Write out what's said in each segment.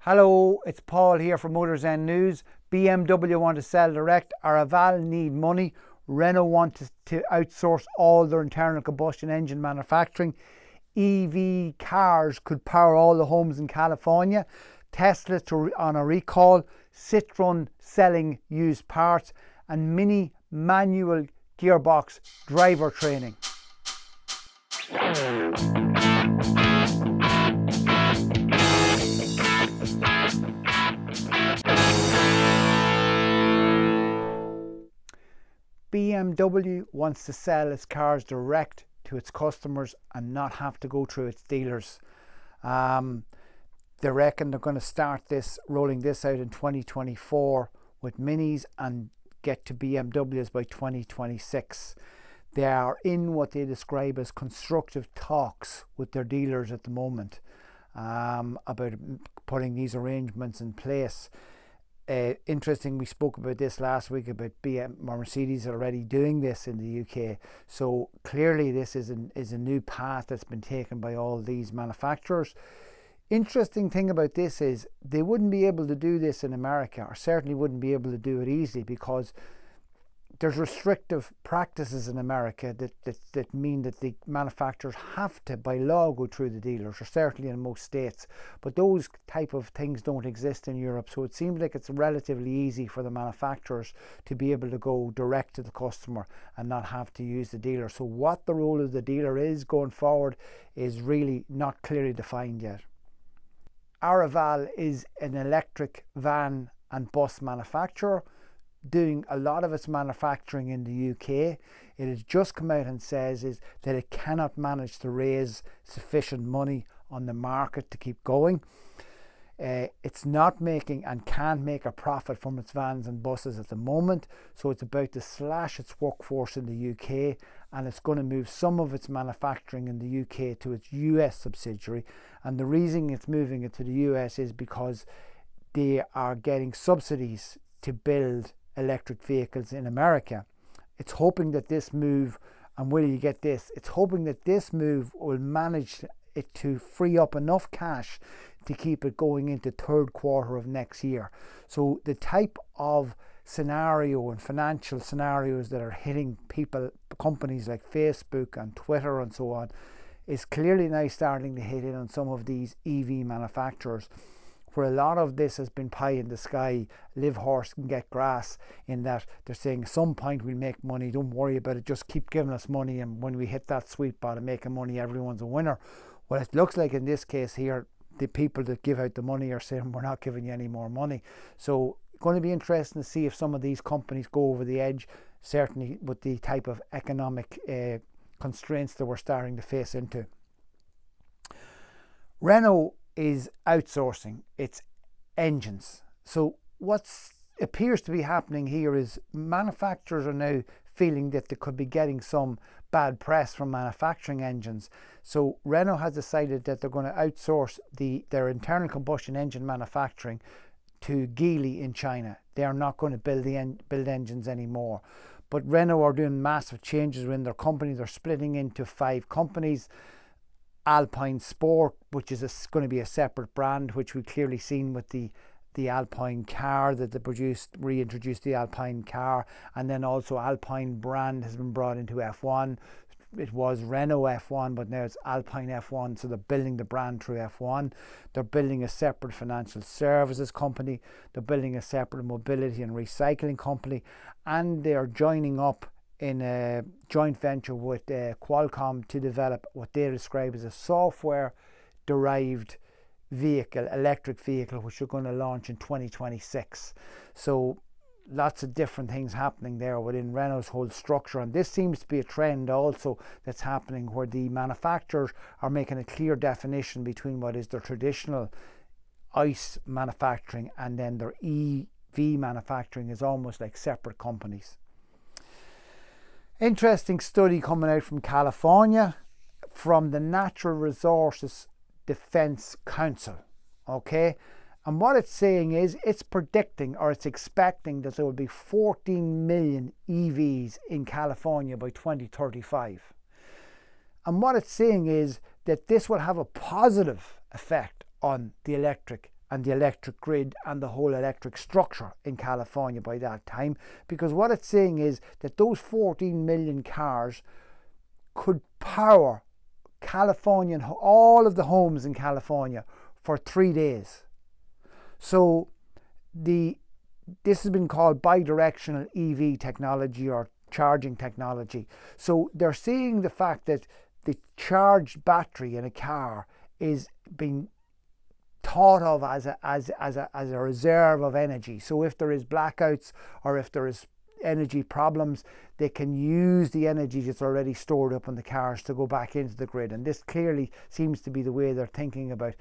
Hello, it's Paul here from MotorZen News. BMW want to sell direct. Araval need money. Renault want to outsource all their internal combustion engine manufacturing. EV cars could power all the homes in California. Tesla on a recall. Citroën selling used parts. And Mini manual gearbox driver training. BMW wants to sell its cars direct to its customers and not have to go through its dealers. They reckon they're going to start rolling this out in 2024 with Minis and get to BMWs by 2026. They are in what they describe as constructive talks with their dealers at the moment about putting these arrangements in place. Interesting, we spoke about this last week about Mercedes already doing this in the UK. So clearly this is a new path that's been taken by all these manufacturers. Interesting thing about this is they wouldn't be able to do this in America, or certainly wouldn't be able to do it easily, because there's restrictive practices in America that mean that the manufacturers have to, by law, go through the dealers, or certainly in most states. But those type of things don't exist in Europe, so it seems like it's relatively easy for the manufacturers to be able to go direct to the customer and not have to use the dealer. So what the role of the dealer is going forward is really not clearly defined yet. Araval is an electric van and bus manufacturer, doing a lot of its manufacturing in the UK. It has just come out and says that it cannot manage to raise sufficient money on the market to keep going. It's not making and can't make a profit from its vans and buses at the moment, so it's about to slash its workforce in the UK, and it's going to move some of its manufacturing in the UK to its US subsidiary. And the reason it's moving it to the US is because they are getting subsidies to build electric vehicles in America. It's hoping that this move, and will you get this, it's hoping that this move will manage it to free up enough cash to keep it going into third quarter of next year. So the type of scenario and financial scenarios that are hitting companies like Facebook and Twitter and so on, is clearly now starting to hit in on some of these EV manufacturers, where a lot of this has been pie in the sky, live horse can get grass, in that they're saying at some point we'll make money, don't worry about it, just keep giving us money, and when we hit that sweet spot of making money, everyone's a winner. Well, it looks like in this case here, the people that give out the money are saying we're not giving you any more money. So going to be interesting to see if some of these companies go over the edge, certainly with the type of economic constraints that we're starting to face into. Renault is outsourcing its engines. So what appears to be happening here is manufacturers are now feeling that they could be getting some bad press from manufacturing engines. So Renault has decided that they're going to outsource their internal combustion engine manufacturing to Geely in China. They are not going to build engines anymore. But Renault are doing massive changes within their company. They're splitting into 5 companies. Alpine Sport, which is going to be a separate brand, which we've clearly seen with the Alpine car that they reintroduced the Alpine car, and then also Alpine brand has been brought into F1. It was Renault F1, but now it's Alpine F1, so they're building the brand through F1. They're building a separate financial services company, they're building a separate mobility and recycling company, and they are joining up in a joint venture with Qualcomm to develop what they describe as a software-derived electric vehicle, which are going to launch in 2026. So lots of different things happening there within Renault's whole structure, and this seems to be a trend also that's happening, where the manufacturers are making a clear definition between what is their traditional ICE manufacturing and then their EV manufacturing is almost like separate companies. Interesting study coming out from California from the Natural Resources Defense Council. Okay, and what it's saying is it's predicting, or it's expecting, that there will be 14 million EVs in California by 2035. And what it's saying is that this will have a positive effect on the electric and the electric grid and the whole electric structure in California by that time, because what it's saying is that those 14 million cars could power Californian, all of the homes in California for 3 days. So this has been called bidirectional EV technology or charging technology. So they're seeing the fact that the charged battery in a car is being thought of as a reserve of energy. So if there is blackouts or if there is energy problems, they can use the energy that's already stored up in the cars to go back into the grid. And this clearly seems to be the way they're thinking about.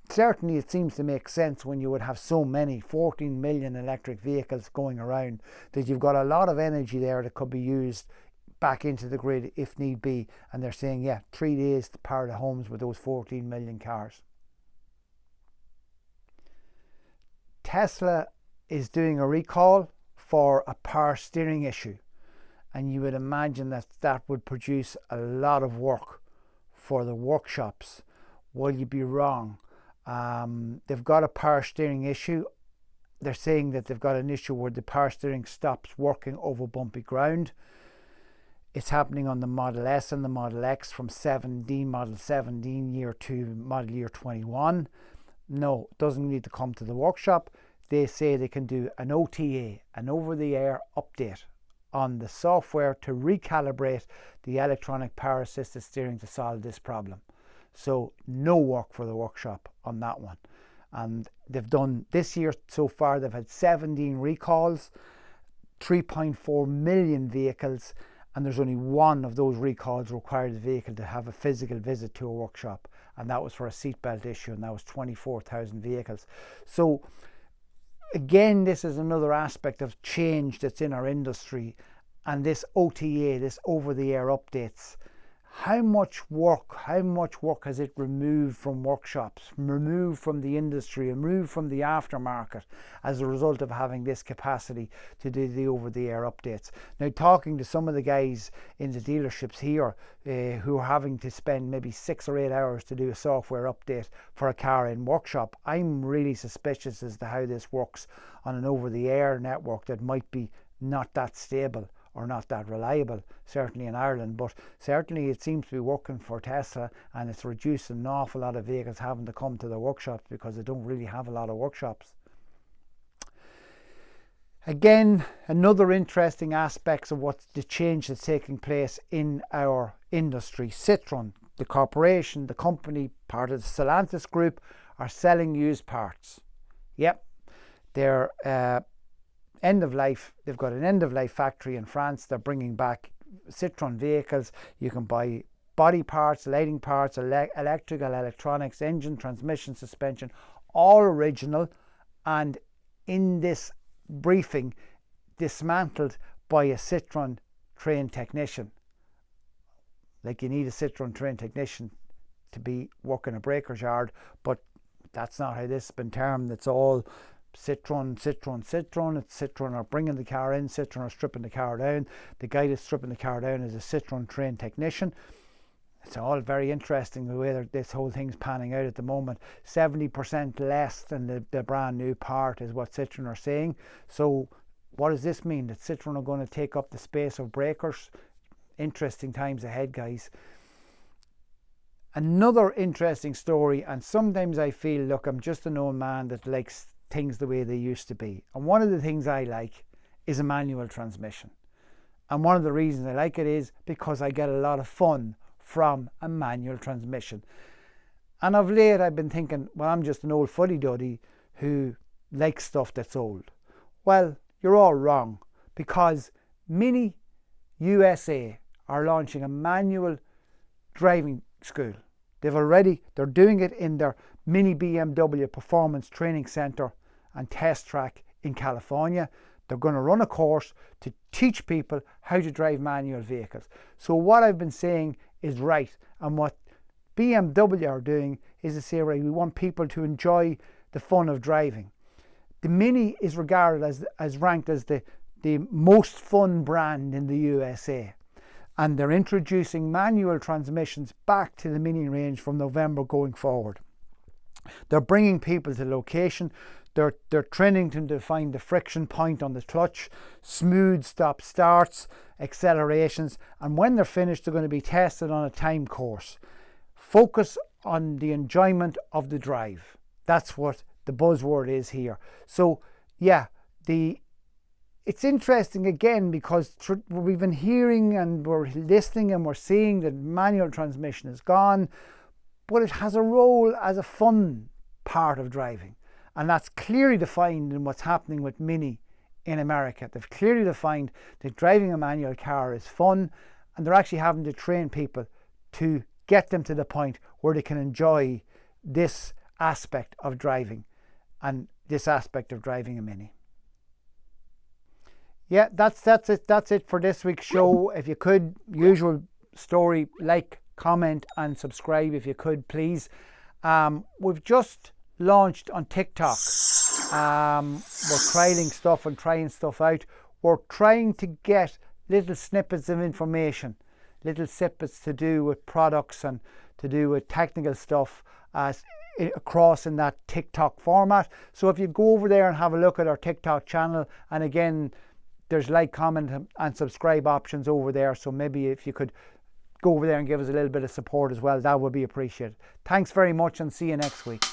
Certainly it seems to make sense when you would have so many 14 million electric vehicles going around, that you've got a lot of energy there that could be used back into the grid if need be. And they're saying, yeah, 3 days to power the homes with those 14 million cars. Tesla is doing a recall for a power steering issue, and you would imagine that that would produce a lot of work for the workshops. Well, you'd be wrong. They've got a power steering issue. They're saying that they've got an issue where the power steering stops working over bumpy ground. It's happening on the Model S and the Model X from Model 17 year to model year 21. No, it doesn't need to come to the workshop. They say they can do an OTA, an over-the-air update on the software to recalibrate the electronic power assisted steering to solve this problem. So no work for the workshop on that one. And they've done this year so far, they've had 17 recalls, 3.4 million vehicles, and there's only one of those recalls required the vehicle to have a physical visit to a workshop, and that was for a seatbelt issue, and that was 24,000 vehicles. So again, this is another aspect of change that's in our industry, and this OTA, this over-the-air updates. How much work has it removed from workshops, removed from the industry, removed from the aftermarket as a result of having this capacity to do the over-the-air updates? Now, talking to some of the guys in the dealerships here who are having to spend maybe 6 or 8 hours to do a software update for a car in workshop, I'm really suspicious as to how this works on an over-the-air network that might be not that stable or not that reliable, certainly in Ireland. But certainly it seems to be working for Tesla, and it's reducing an awful lot of vehicles having to come to the workshops because they don't really have a lot of workshops. Again, another interesting aspect of what the change that's taking place in our industry. Citroën, the corporation, the company, part of the Stellantis group, are selling used parts. Yep, they're end of life. They've got an end of life factory in France. They're bringing back Citroën vehicles. You can buy body parts, lighting parts, electrical, electronics, engine, transmission, suspension, all original, and in this briefing dismantled by a Citroën trained technician. Like, you need a Citroën trained technician to be working a breaker's yard, but that's not how this has been termed. It's all Citroën. It's Citroën are bringing the car in, Citroën are stripping the car down. The guy that's stripping the car down is a Citroën trained technician. It's all very interesting the way this whole thing's panning out at the moment. 70% less than the brand new part is what Citroën are saying. So what does this mean? That Citroën are going to take up the space of breakers? Interesting times ahead, guys. Another interesting story, and sometimes I feel, look, I'm just an old man that likes things the way they used to be, and one of the things I like is a manual transmission, and one of the reasons I like it is because I get a lot of fun from a manual transmission. And of late I've been thinking, well, I'm just an old fuddy-duddy who likes stuff that's old. Well, you're all wrong, because Mini USA are launching a manual driving school. They're doing it in their Mini BMW Performance Training Center and Test Track in California. They're going to run a course to teach people how to drive manual vehicles. So what I've been saying is right, and what BMW are doing is to say, right, we want people to enjoy the fun of driving. The Mini is regarded as ranked as the most fun brand in the USA. And they're introducing manual transmissions back to the Mini range from November going forward. They're bringing people to location. They're training them to find the friction point on the clutch, smooth stop starts, accelerations, and when they're finished, they're going to be tested on a time course. Focus on the enjoyment of the drive. That's what the buzzword is here. So yeah, it's interesting again because we've been hearing and we're listening and we're seeing that manual transmission is gone, but it has a role as a fun part of driving. And that's clearly defined in what's happening with Mini in America. They've clearly defined that driving a manual car is fun, and they're actually having to train people to get them to the point where they can enjoy this aspect of driving and this aspect of driving a Mini. Yeah, that's it for this week's show. If you could, usual story, like, comment and subscribe if you could, please. We've just launched on TikTok. We're trialing stuff and trying stuff out. We're trying to get little snippets of information, little snippets to do with products and to do with technical stuff across in that TikTok format. So if you go over there and have a look at our TikTok channel, and again, there's like, comment and subscribe options over there. So maybe if you could go over there and give us a little bit of support as well, that would be appreciated. Thanks very much and see you next week.